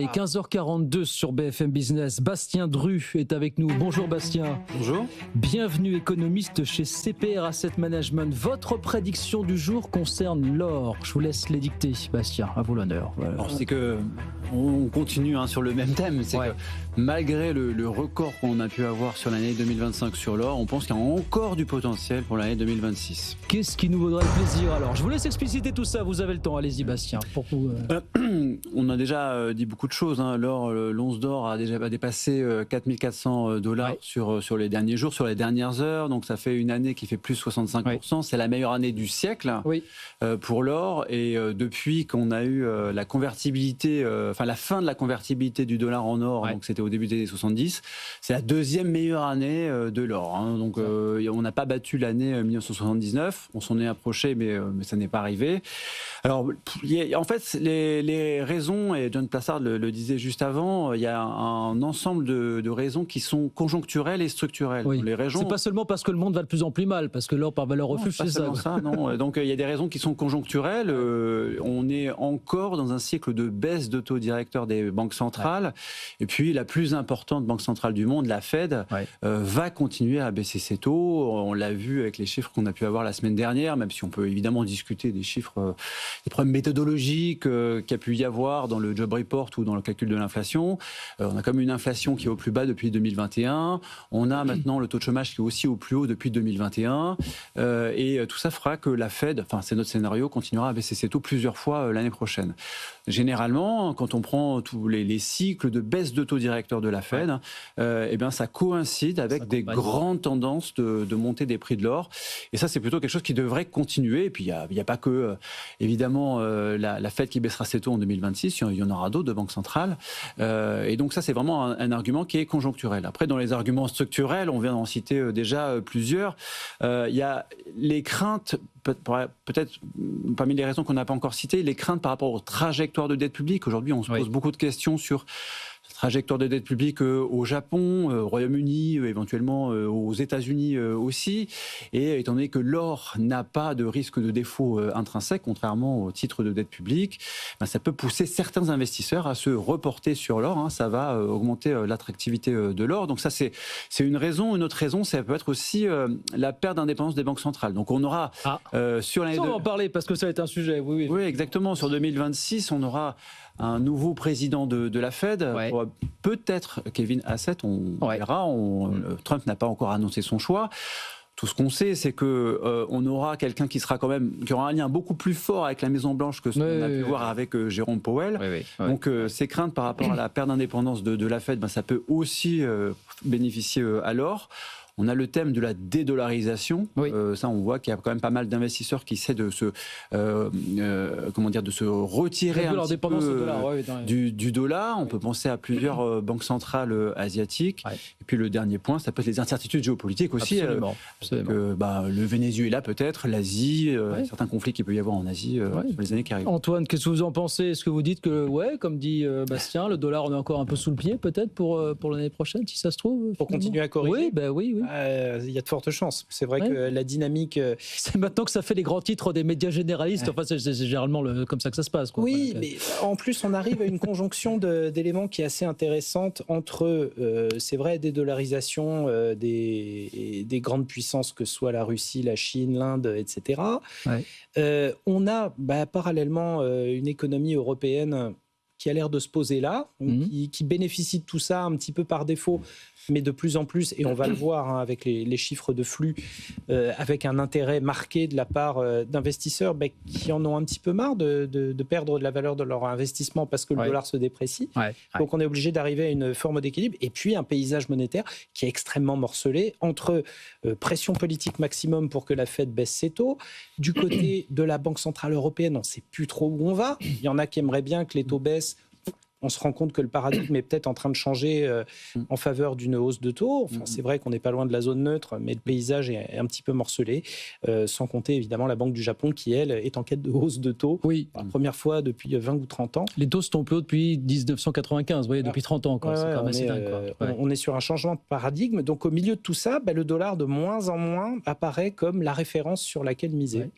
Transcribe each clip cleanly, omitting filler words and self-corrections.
Et 15h42 sur BFM Business, Bastien Dru est avec nous. Bonjour Bastien. Bonjour. Bienvenue économiste chez CPR Asset Management. Votre prédiction du jour concerne l'or. Je vous laisse les dicter, Bastien, à vous l'honneur. Voilà. Alors c'est que on continue sur le même thème. C'est que malgré le record qu'on a pu avoir sur l'année 2025 sur l'or, on pense qu'il y a encore du potentiel pour l'année 2026. Qu'est-ce qui nous vaudrait le plaisir alors? Je vous laisse expliciter tout ça, vous avez le temps. Allez-y Bastien. Pour vous, On a déjà dit beaucoup de choses. L'or, l'once d'or a déjà dépassé 4400 dollars sur les derniers jours, sur les dernières heures. Donc ça fait une année qui fait plus 65%. C'est la meilleure année du siècle pour l'or. Et depuis qu'on a eu la convertibilité, la fin de la convertibilité du dollar en or, donc c'était au début des années 70, c'est la deuxième meilleure année de l'or. Donc on n'a pas battu l'année 1979. On s'en est approché, mais ça n'est pas arrivé. Alors, en fait, les raisons, et John Plassard le disait juste avant, il y a un ensemble de raisons qui sont conjoncturelles et structurelles. Les raisons... C'est pas seulement parce que le monde va de plus en plus mal, parce que l'or par valeur refuge, c'est ça. Non. Donc il y a des raisons qui sont conjoncturelles. On est encore dans un cycle de baisse de taux directeurs des banques centrales. Et puis la plus importante banque centrale du monde, la Fed, va continuer à baisser ses taux. On l'a vu avec les chiffres qu'on a pu avoir la semaine dernière, même si on peut évidemment discuter des chiffres, des problèmes méthodologiques qu'il y a pu y avoir dans le job report ou dans le calcul de l'inflation. On a comme une inflation qui est au plus bas depuis 2021. On a maintenant le taux de chômage qui est aussi au plus haut depuis 2021. Et tout ça fera que la Fed, c'est notre scénario, continuera à baisser ses taux plusieurs fois l'année prochaine. Généralement, quand on prend tous les cycles de baisse de taux directeurs de la Fed, ça coïncide avec des grandes tendances de montée des prix de l'or. Et ça, c'est plutôt quelque chose qui devrait continuer. Et puis, il n'y a pas que, évidemment, la Fed qui baissera ses taux en 2026. Il y en aura d'autres de banques centrales. Et donc, ça, c'est vraiment un argument qui est conjoncturel. Après, dans les arguments structurels, on vient d'en citer déjà plusieurs. Il y a les craintes, peut-être parmi les raisons qu'on n'a pas encore citées, les craintes par rapport aux trajectoires de dette publique. Aujourd'hui, on se pose beaucoup de questions sur la trajectoire de dette publique au Japon, au Royaume-Uni, éventuellement aux États-Unis aussi. Et étant donné que l'or n'a pas de risque de défaut intrinsèque, contrairement aux titres de dette publique, ça peut pousser certains investisseurs à se reporter sur l'or. Ça va augmenter l'attractivité de l'or. Donc ça, c'est une raison. Une autre raison, ça peut être aussi la perte d'indépendance des banques centrales. Donc on aura sur l'année... On va en parler parce que ça va être un sujet. Oui, exactement. Sur 2026, on aura un nouveau président de la Fed, peut-être Kevin Hassett, on verra. Trump n'a pas encore annoncé son choix. Tout ce qu'on sait, c'est que on aura quelqu'un qui aura un lien beaucoup plus fort avec la Maison Blanche que ce qu'on a pu voir avec Jérôme Powell. Donc ces craintes par rapport à la perte d'indépendance de la Fed, ça peut aussi bénéficier à l'or. On a le thème de la dédollarisation. Ça, on voit qu'il y a quand même pas mal d'investisseurs qui essaient de se retirer un petit peu du dollar. On peut penser à plusieurs banques centrales asiatiques. Et puis le dernier point, ça peut être les incertitudes géopolitiques aussi. Absolument. Le Venezuela peut-être, l'Asie, certains conflits qu'il peut y avoir en Asie sur les années qui arrivent. Antoine, qu'est-ce que vous en pensez? Est-ce que vous dites que, comme dit Bastien, le dollar on est encore un peu sous le pied peut-être pour l'année prochaine, si ça se trouve? Pour continuer à corriger? Oui. Il y a de fortes chances. C'est vrai que la dynamique... C'est maintenant que ça fait les grands titres des médias généralistes. C'est généralement comme ça que ça se passe. Oui, mais en plus, on arrive à une conjonction d'éléments qui est assez intéressante entre, c'est vrai, dédollarisation des grandes puissances, que ce soit la Russie, la Chine, l'Inde, etc. On a parallèlement une économie européenne qui a l'air de se poser là, qui bénéficie de tout ça un petit peu par défaut, mais de plus en plus, et on va le voir avec les chiffres de flux, avec un intérêt marqué de la part d'investisseurs qui en ont un petit peu marre de perdre de la valeur de leur investissement parce que le dollar se déprécie. Donc on est obligé d'arriver à une forme d'équilibre, et puis un paysage monétaire qui est extrêmement morcelé entre pression politique maximum pour que la Fed baisse ses taux. Du côté de la Banque Centrale Européenne, on ne sait plus trop où on va. Il y en a qui aimeraient bien que les taux baissent. On se rend compte que le paradigme est peut-être en train de changer en faveur d'une hausse de taux. C'est vrai qu'on n'est pas loin de la zone neutre, mais le paysage est un petit peu morcelé, sans compter évidemment la Banque du Japon qui, elle, est en quête de hausse de taux. Pour la première fois depuis 20 ou 30 ans. Les taux sont plus hauts depuis 1995, vous voyez, depuis 30 ans. C'est quand même assez dingue. On est sur un changement de paradigme. Donc au milieu de tout ça, le dollar de moins en moins apparaît comme la référence sur laquelle miser.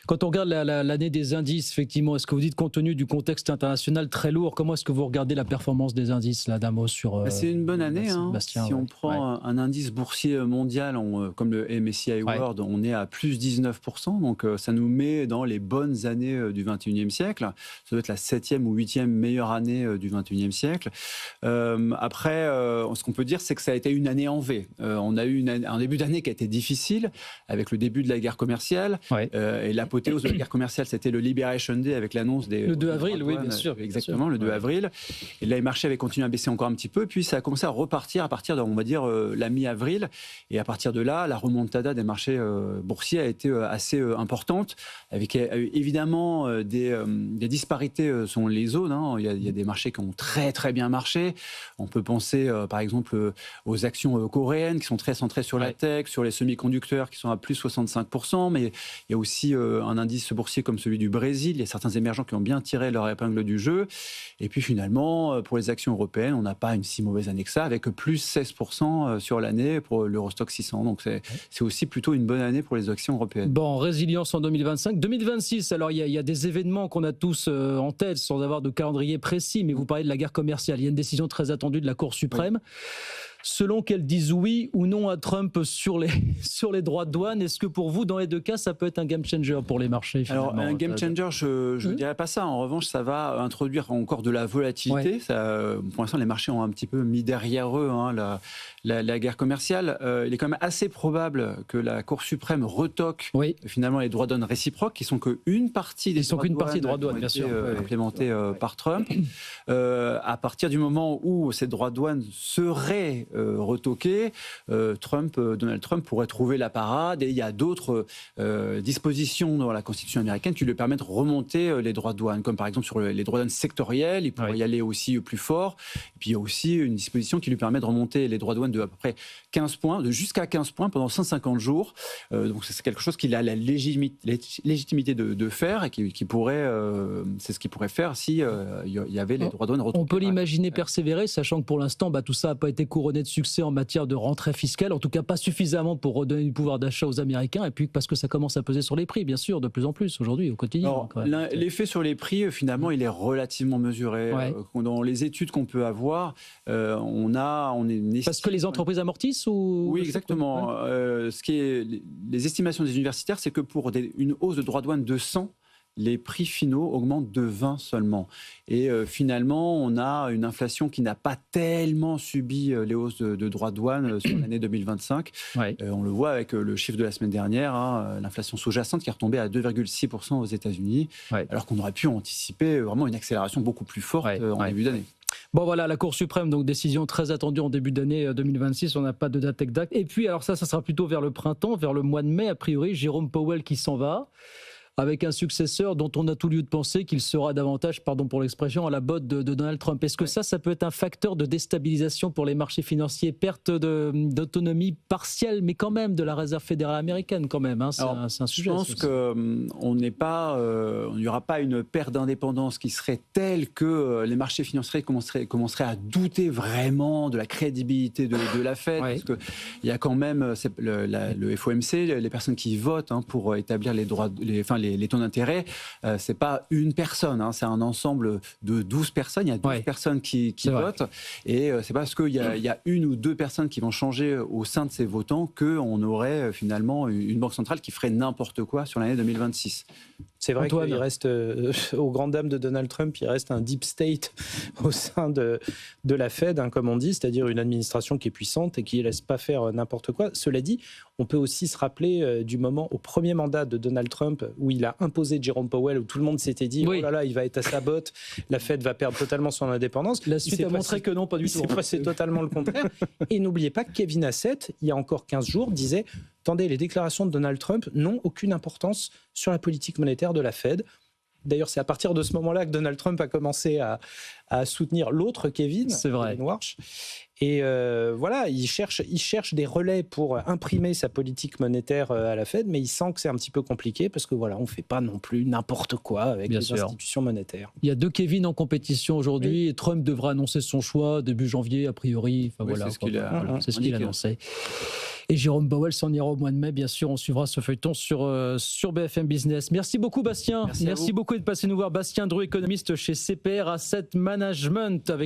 Quand on regarde l'année des indices, effectivement, est-ce que vous dites, compte tenu du contexte international très lourd, comment est-ce que vous regardez la performance des indices, là, d'un mot sur... C'est une bonne année. Bastien, si on prend un indice boursier mondial, comme le MSCI World, on est à plus 19%. Donc, ça nous met dans les bonnes années du 21e siècle. Ça doit être la 7e ou 8e meilleure année du 21e siècle. Après, ce qu'on peut dire, c'est que ça a été une année en V. On a eu un début d'année qui a été difficile, avec le début de la guerre commerciale. Et l'apothéose de la guerre commerciale, c'était le Liberation Day avec l'annonce des... Le 2 avril, oui, bien sûr. Exactement, le 2 avril. Et là, les marchés avaient continué à baisser encore un petit peu. Puis ça a commencé à repartir à partir de, on va dire, la mi-avril. Et à partir de là, la remontada des marchés boursiers a été assez importante, avec évidemment des disparités selon les zones. Il y a des marchés qui ont très, très bien marché. On peut penser, par exemple, aux actions coréennes qui sont très centrées sur la tech, sur les semi-conducteurs qui sont à plus 65%. Mais il y a aussi un indice boursier comme celui du Brésil. Il y a certains émergents qui ont bien tiré leur épingle du jeu. Et puis finalement, pour les actions européennes, on n'a pas une si mauvaise année que ça, avec plus 16% sur l'année pour l'Eurostoxx 600. Donc c'est aussi plutôt une bonne année pour les actions européennes. Bon, résilience en 2025. 2026, alors il y a des événements qu'on a tous en tête sans avoir de calendrier précis, mais vous parlez de la guerre commerciale. Il y a une décision très attendue de la Cour suprême. Selon qu'elle dise oui ou non à Trump sur les droits de douane, est-ce que pour vous, dans les deux cas, ça peut être un game changer pour les marchés finalement? Alors, un game changer, je ne dirais pas ça. En revanche, ça va introduire encore de la volatilité. Ça, pour l'instant, les marchés ont un petit peu mis derrière eux la guerre commerciale. Il est quand même assez probable que la Cour suprême retoque finalement les droits de douane réciproques, qui sont qu'une partie des droits de douane, bien sûr, implémentés par Trump. À partir du moment où ces droits de douane seraient retoqué, Donald Trump pourrait trouver la parade, et il y a d'autres dispositions dans la Constitution américaine qui lui permettent de remonter les droits de douane, comme par exemple sur les droits de douane sectoriels, il pourrait y aller aussi plus fort. Et puis il y a aussi une disposition qui lui permet de remonter les droits de douane de à peu près 15 points, de jusqu'à 15 points pendant 150 jours. Donc c'est quelque chose qu'il a la légitimité de faire, et qui pourrait, c'est ce qu'il pourrait faire si il y avait les droits de douane retoqués. On peut l'imaginer persévérer, sachant que pour l'instant, tout ça n'a pas été couronné de succès en matière de rentrée fiscale, en tout cas pas suffisamment pour redonner du pouvoir d'achat aux Américains, et puis parce que ça commence à peser sur les prix, bien sûr, de plus en plus aujourd'hui, au quotidien. L'effet sur les prix, finalement, il est relativement mesuré. Dans les études qu'on peut avoir, on est... Parce que les entreprises amortissent ou... Oui, exactement. Les estimations des universitaires, c'est que pour une hausse de droits de douane de 100, les prix finaux augmentent de 20 seulement. Et finalement, on a une inflation qui n'a pas tellement subi les hausses de droits de douane sur l'année 2025. On le voit avec le chiffre de la semaine dernière, l'inflation sous-jacente qui est retombée à 2,6% aux États-Unis, alors qu'on aurait pu anticiper vraiment une accélération beaucoup plus forte en début d'année. Bon voilà, la Cour suprême, donc décision très attendue en début d'année 2026, on n'a pas de date exacte. Et puis alors ça sera plutôt vers le printemps, vers le mois de mai a priori, Jérôme Powell qui s'en va, avec un successeur dont on a tout lieu de penser qu'il sera davantage, pardon pour l'expression, à la botte de Donald Trump. Est-ce que ça peut être un facteur de déstabilisation pour les marchés financiers, perte d'autonomie partielle, mais quand même de la Réserve fédérale américaine quand même, c'est un sujet. Je pense qu'il n'y aura pas une perte d'indépendance qui serait telle que les marchés financiers commenceraient à douter vraiment de la crédibilité de la Fed, parce qu'il y a quand même le FOMC, les personnes qui votent pour établir les droits, les taux d'intérêt, c'est pas une personne, c'est un ensemble de 12 personnes. Il y a 12 personnes qui votent, et c'est pas parce qu'il y a une ou deux personnes qui vont changer au sein de ces votants qu'on aurait finalement une banque centrale qui ferait n'importe quoi sur l'année 2026. C'est vrai qu'il reste, aux grandes dames de Donald Trump, il reste un deep state au sein de la Fed, comme on dit, c'est-à-dire une administration qui est puissante et qui ne laisse pas faire n'importe quoi. Cela dit, on peut aussi se rappeler du moment au premier mandat de Donald Trump où il a imposé Jérôme Powell, où tout le monde s'était dit oh là là, il va être à sa botte, la Fed va perdre totalement son indépendance. La suite a montré que non, pas du tout. C'est totalement le contraire. Et n'oubliez pas que Kevin Hassett, il y a encore 15 jours, disait attendez, les déclarations de Donald Trump n'ont aucune importance sur la politique monétaire de la Fed. D'ailleurs, c'est à partir de ce moment-là que Donald Trump a commencé à soutenir l'autre Kevin, Kevin Warsh. Et voilà, il cherche des relais pour imprimer sa politique monétaire à la Fed, mais il sent que c'est un petit peu compliqué parce que voilà, on ne fait pas non plus n'importe quoi avec les institutions monétaires. Il y a deux Kevin en compétition aujourd'hui et Trump devra annoncer son choix début janvier, a priori. Enfin, c'est ce qu'il a annoncé. Et Jérôme Powell s'en ira au mois de mai. Bien sûr, on suivra ce feuilleton sur BFM Business. Merci beaucoup, Bastien. Merci beaucoup d'être passé nous voir. Bastien Dreux, économiste chez CPR Asset Management. Avec